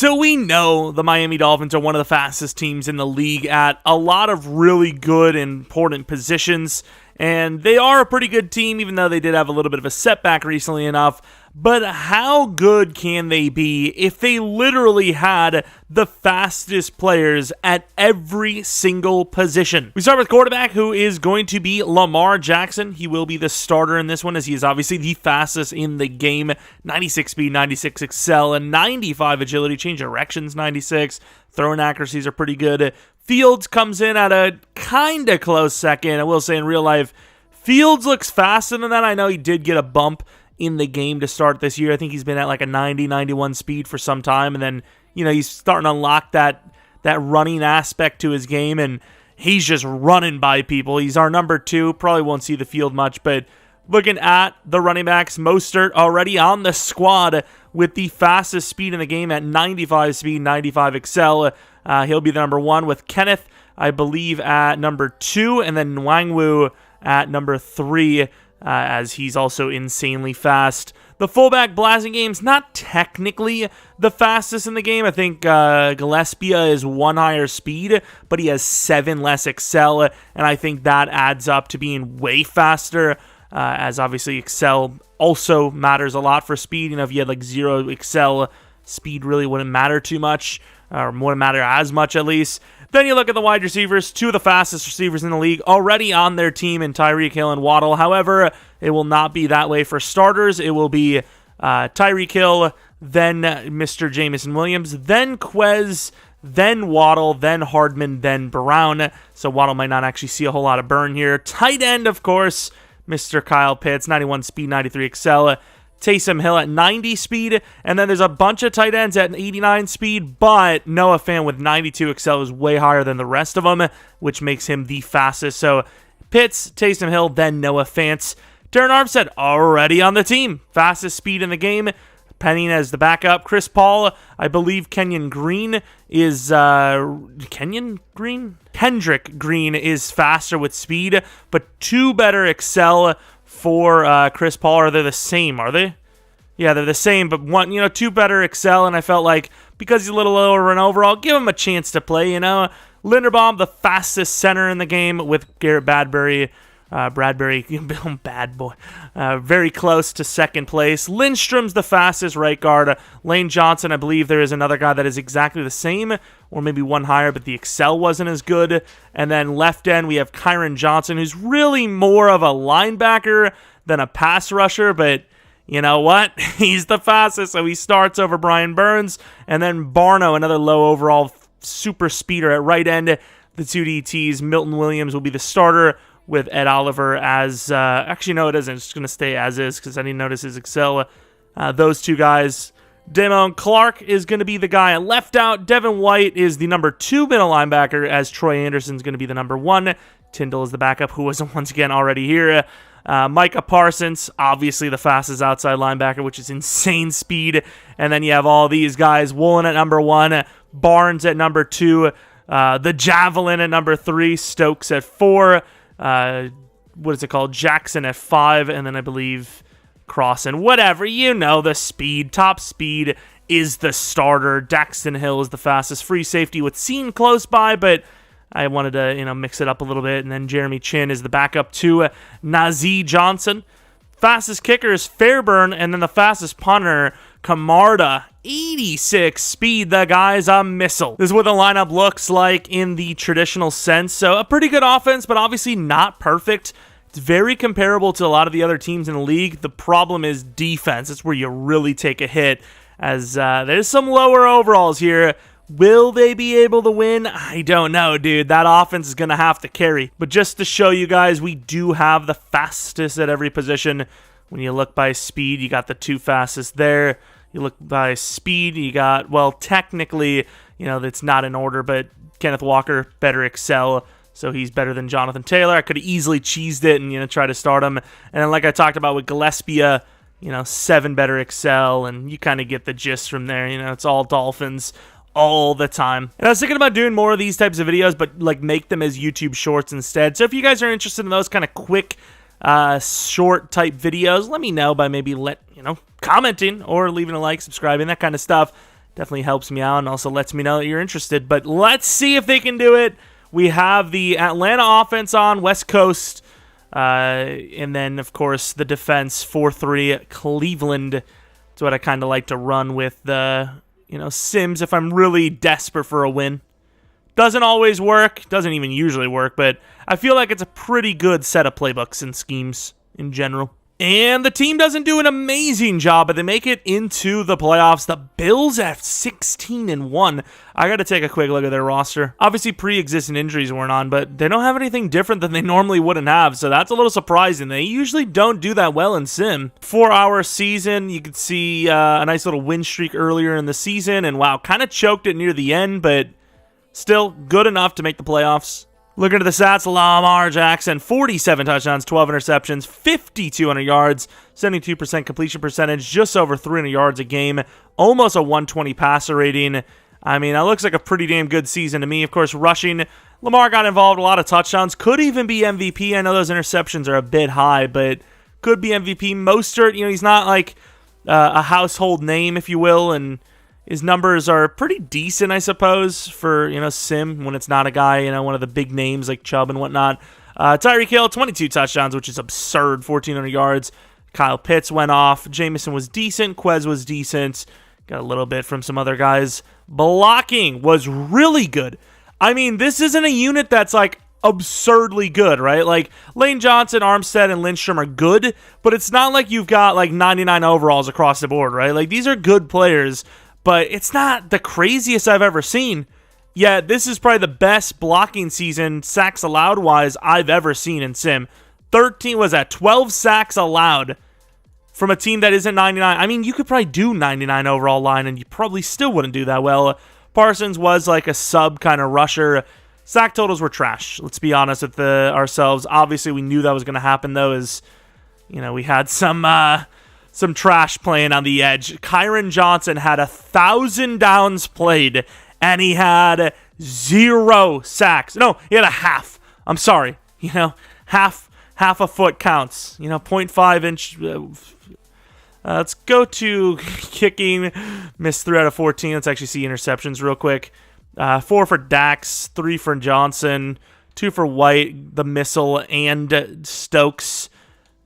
So we know the Miami Dolphins are one of the fastest teams in the league at a lot of really good and important positions, and they are a pretty good team, even though they did have a little bit of a setback recently enough. But how good can they be if they literally had the fastest players at every single position? We start with quarterback, who is going to be Lamar Jackson. He will be the starter in this one, as he is obviously the fastest in the game. 96 speed, 96 excel, and 95 agility. Change directions, 96. Throwing accuracies are pretty good. Fields comes in at a kind of close second. I will say in real life, Fields looks faster than that. I know he did get a bump in the game to start this year. I think he's been at like a 90, 91 speed for some time, and then, you know, he's starting to unlock that running aspect to his game, and he's just running by people. He's our number 2. Probably won't see the field much, but looking at the running backs, Mostert already on the squad with the fastest speed in the game at 95 speed, 95 excel. He'll be the number 1 with Kenneth, I believe, at number 2, and then Nwangwu at number 3. As he's also insanely fast. The fullback Blazingame's not technically the fastest in the game. I think Gillespie is 1 higher speed, but he has 7 less excel, and I think that adds up to being way faster, as obviously excel also matters a lot for speed. You know, if you had like 0 excel, speed really wouldn't matter too much, or wouldn't matter as much at least. Then you look at the wide receivers, 2 of the fastest receivers in the league already on their team in Tyreek Hill and Waddle. However, it will not be that way for starters. It will be Tyreek Hill, then Mr. Jameson Williams, then Quez, then Waddle, then Hardman, then Brown. So Waddle might not actually see a whole lot of burn here. Tight end, of course, Mr. Kyle Pitts, 91 speed, 93 excel. Taysom Hill at 90 speed, and then there's a bunch of tight ends at 89 speed, but Noah Fant with 92 excel is way higher than the rest of them, which makes him the fastest. So Pitts, Taysom Hill, then Noah Fant. Darren Armstead already on the team, fastest speed in the game, penning as the backup. Chris Paul, I believe Kendrick Green is faster with speed, but 2 better excel for Chris Paul. Are they the same? Are they? Yeah, they're the same, but 2 better excel, and I felt like because he's a little lower in overall, give him a chance to play, Linderbaum, the fastest center in the game with Garrett Bradbury, bad boy, very close to second place. Lindstrom's the fastest right guard. Lane Johnson, I believe there is another guy that is exactly the same, or maybe 1 higher, but the excel wasn't as good. And then left end, we have Kyron Johnson, who's really more of a linebacker than a pass rusher, but you know what? He's the fastest, so he starts over Brian Burns. And then Barno, another low overall super speeder at right end. The 2 DTs, Milton Williams will be the starter, with Ed Oliver as, actually no it isn't, it's just going to stay as is because I didn't notice his excel. Those 2 guys. Damone Clark is going to be the guy at left out. Devin White is the number 2 middle linebacker, as Troy Anderson's going to be the number 1. Tyndall is the backup, who was once again already here. Micah Parsons, obviously the fastest outside linebacker, which is insane speed. And then you have all these guys. Woolen at number 1, Barnes at number 2, the Javelin at number 3, Stokes at 4, what is it called? Jackson at 5, and then I believe Cross and whatever. The speed. Top speed is the starter. Daxton Hill is the fastest free safety with Scene close by, but I wanted to, mix it up a little bit. And then Jeremy Chin is the backup to Nazeeh Johnson. Fastest kicker is Fairburn, and then the fastest punter, Camarda, 86 speed. The guy's a missile. This is what the lineup looks like in the traditional sense. So a pretty good offense, but obviously not perfect. It's very comparable to a lot of the other teams in the league. The problem is defense. It's where you really take a hit, as there's some lower overalls here. Will they be able to win? I don't know, dude. That offense is going to have to carry. But just to show you guys, we do have the fastest at every position. When you look by speed, you got the 2 fastest there. You look by speed, you got, well, technically, it's not in order, but Kenneth Walker, better excel, so he's better than Jonathan Taylor. I could have easily cheesed it and, try to start him. And then like I talked about with Gillespie, 7 better excel, and you kind of get the gist from there. It's all Dolphins all the time. And I was thinking about doing more of these types of videos, but like make them as YouTube shorts instead. So if you guys are interested in those kind of quick, short type videos, let me know by maybe commenting or leaving a like, subscribing, that kind of stuff Definitely helps me out and also lets me know that you're interested. But let's see if they can do it. We have the Atlanta offense on West Coast. And then, of course, the defense 4-3 Cleveland. That's what I kind of like to run with the, Sims if I'm really desperate for a win. Doesn't always work. Doesn't even usually work. But I feel like it's a pretty good set of playbooks and schemes in general. And the team doesn't do an amazing job, but they make it into the playoffs. The Bills at 16-1. I got to take a quick look at their roster. Obviously, pre-existing injuries weren't on, but they don't have anything different than they normally wouldn't have, so that's a little surprising. They usually don't do that well in Sim. 4-hour season, you could see a nice little win streak earlier in the season, and wow, kind of choked it near the end, but still good enough to make the playoffs. Looking at the stats, Lamar Jackson, 47 touchdowns, 12 interceptions, 5,200 yards, 72% completion percentage, just over 300 yards a game, almost a 120 passer rating. I mean, that looks like a pretty damn good season to me. Of course, rushing, Lamar got involved, a lot of touchdowns, could even be MVP. I know those interceptions are a bit high, but could be MVP. Mostert, he's not like a household name, if you will, and his numbers are pretty decent, I suppose, for, Sim, when it's not a guy, one of the big names like Chubb and whatnot. Tyreek Hill, 22 touchdowns, which is absurd, 1,400 yards. Kyle Pitts went off. Jamison was decent. Quez was decent. Got a little bit from some other guys. Blocking was really good. I mean, this isn't a unit that's, absurdly good, right? Like, Lane Johnson, Armstead, and Lindstrom are good, but it's not like you've got, 99 overalls across the board, right? Like, these are good players, but it's not the craziest I've ever seen. Yeah, this is probably the best blocking season, sacks allowed-wise, I've ever seen in Sim. 12 sacks allowed from a team that isn't 99. I mean, you could probably do 99 overall line, and you probably still wouldn't do that well. Parsons was like a sub kind of rusher. Sack totals were trash. Let's be honest with ourselves. Obviously, we knew that was going to happen, though, as, we had some trash playing on the edge. Kyron Johnson had 1,000 downs played, and he had 0 sacks. No, he had a half. I'm sorry. Half a foot counts. 0.5 inch. Let's go to kicking. Missed 3 out of 14. Let's actually see interceptions real quick. 4 for Dax, 3 for Johnson, 2 for White, the Missile, and Stokes.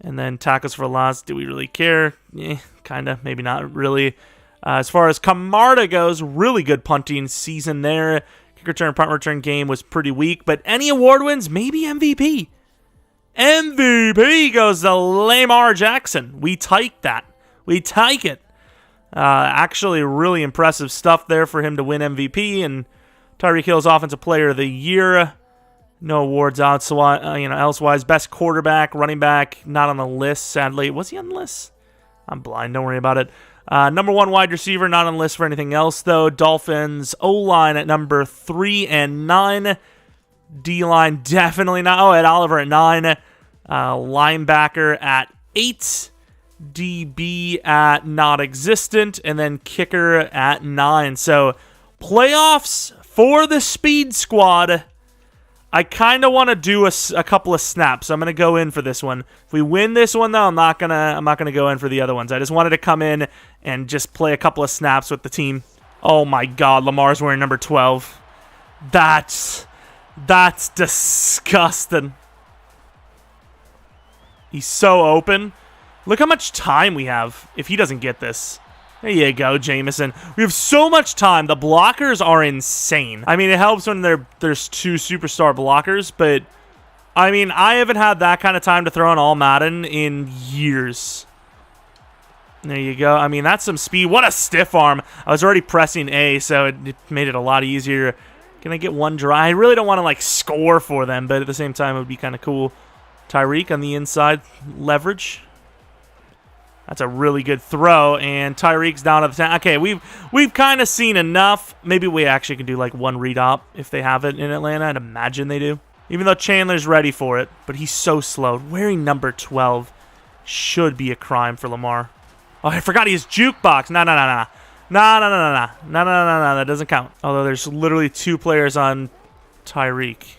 And then tackles for loss. Do we really care? Kind of. Maybe not really. As far as Camarda goes, really good punting season there. Kick return, punt return game was pretty weak. But any award wins, maybe MVP. MVP goes to Lamar Jackson. We take that. We take it. Actually, really impressive stuff there for him to win MVP. And Tyreek Hill's Offensive Player of the Year. No awards elsewise. Best quarterback, running back, not on the list, sadly. Was he on the list? I'm blind, don't worry about it. Number 1 wide receiver, not on the list for anything else, though. Dolphins O-line at number 3 and 9. D-line, definitely not. Oh, Ed Oliver at 9. Linebacker at 8. DB at not existent. And then kicker at 9. So, playoffs for the Speed Squad. I kind of want to do a couple of snaps. I'm going to go in for this one. If we win this one, though, I'm not gonna go in for the other ones. I just wanted to come in and just play a couple of snaps with the team. Oh my God, Lamar's wearing number 12. That's disgusting. He's so open. Look how much time we have if he doesn't get this. There you go, Jamison. We have so much time. The blockers are insane. I mean, it helps when there's 2 superstar blockers, but I mean, I haven't had that kind of time to throw in all Madden in years. There you go. I mean, that's some speed. What a stiff arm. I was already pressing A, so it made it a lot easier. Can I get one dry? I really don't want to, score for them, but at the same time, it would be kind of cool. Tyreek on the inside. Leverage. That's a really good throw, and Tyreek's down at the 10. Okay, we've kind of seen enough. Maybe we actually can do, one read op if they have it in Atlanta. I'd imagine they do. Even though Chandler's ready for it, but he's so slow. Wearing number 12 should be a crime for Lamar. Oh, I forgot he has jukebox. No. No. That doesn't count. Although there's literally 2 players on Tyreek.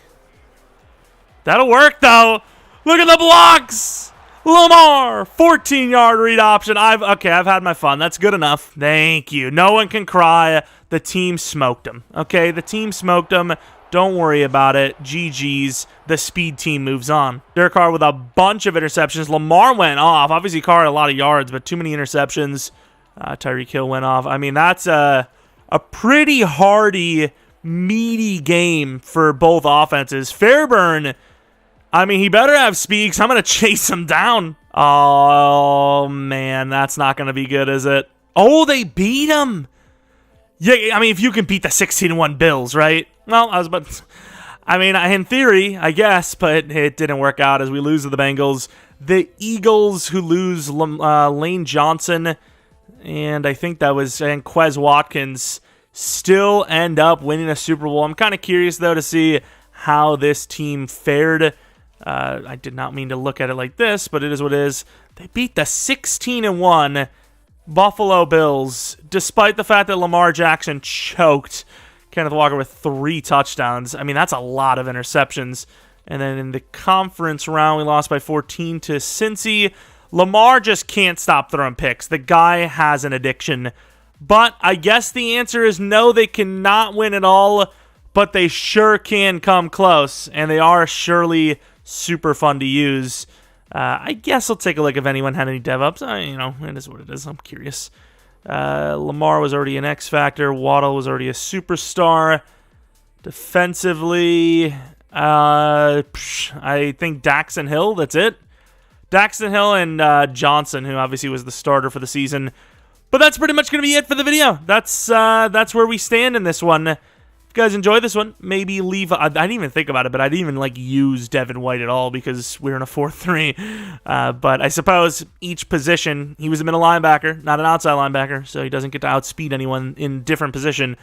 That'll work, though. Look at the blocks. Lamar, 14-yard read option. I've had my fun. That's good enough. Thank you. No one can cry. The team smoked him. Okay, the team smoked him. Don't worry about it. GG's. The speed team moves on. Derek Carr with a bunch of interceptions. Lamar went off. Obviously, Carr had a lot of yards, but too many interceptions. Tyreek Hill went off. I mean, that's a pretty hardy, meaty game for both offenses. Fairburn, I mean, he better have speed, 'cause I'm going to chase him down. Oh, man, that's not going to be good, is it? Oh, they beat him. Yeah, I mean, if you can beat the 16-1 Bills, right? Well, I mean, in theory, I guess, but it didn't work out as we lose to the Bengals. The Eagles, who lose Lane Johnson, and I think that was and Quez Watkins, still end up winning a Super Bowl. I'm kind of curious, though, to see how this team fared. I did not mean to look at it like this, but it is what it is. They beat the 16-1 Buffalo Bills, despite the fact that Lamar Jackson choked Kenneth Walker with 3 touchdowns. I mean, that's a lot of interceptions. And then in the conference round, we lost by 14 to Cincy. Lamar just can't stop throwing picks. The guy has an addiction. But I guess the answer is no, they cannot win it all, but they sure can come close, and they are surely super fun to use. I guess I'll take a look if anyone had any dev-ups. It is what it is. I'm curious. Lamar was already an X Factor. Waddle was already a superstar. Defensively, I think Daxton Hill, that's it. Daxton Hill and Johnson, who obviously was the starter for the season. But that's pretty much going to be it for the video. That's where we stand in this one. If you guys enjoyed this one, maybe leave... I didn't even think about it, but I didn't even use Devin White at all because we're in a 4-3. But I suppose each position, he was a middle linebacker, not an outside linebacker, so he doesn't get to outspeed anyone in different position.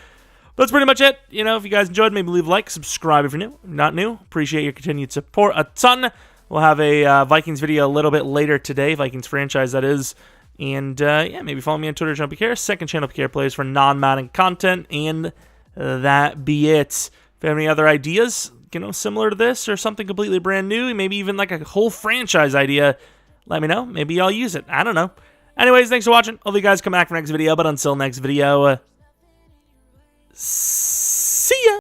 But that's pretty much it. If you guys enjoyed, maybe leave a like, subscribe if you're new. If you're not new, appreciate your continued support a ton. We'll have a Vikings video a little bit later today, Vikings franchise, that is. And, maybe follow me on Twitter, Jeromepkr, second channel PKR plays for non-Madden content, and that be it. If you have any other ideas, similar to this, or something completely brand new, maybe even like a whole franchise idea, let me know. Maybe I'll use it. I don't know. Anyways, thanks for watching. Hope you guys come back for next video, but until next video,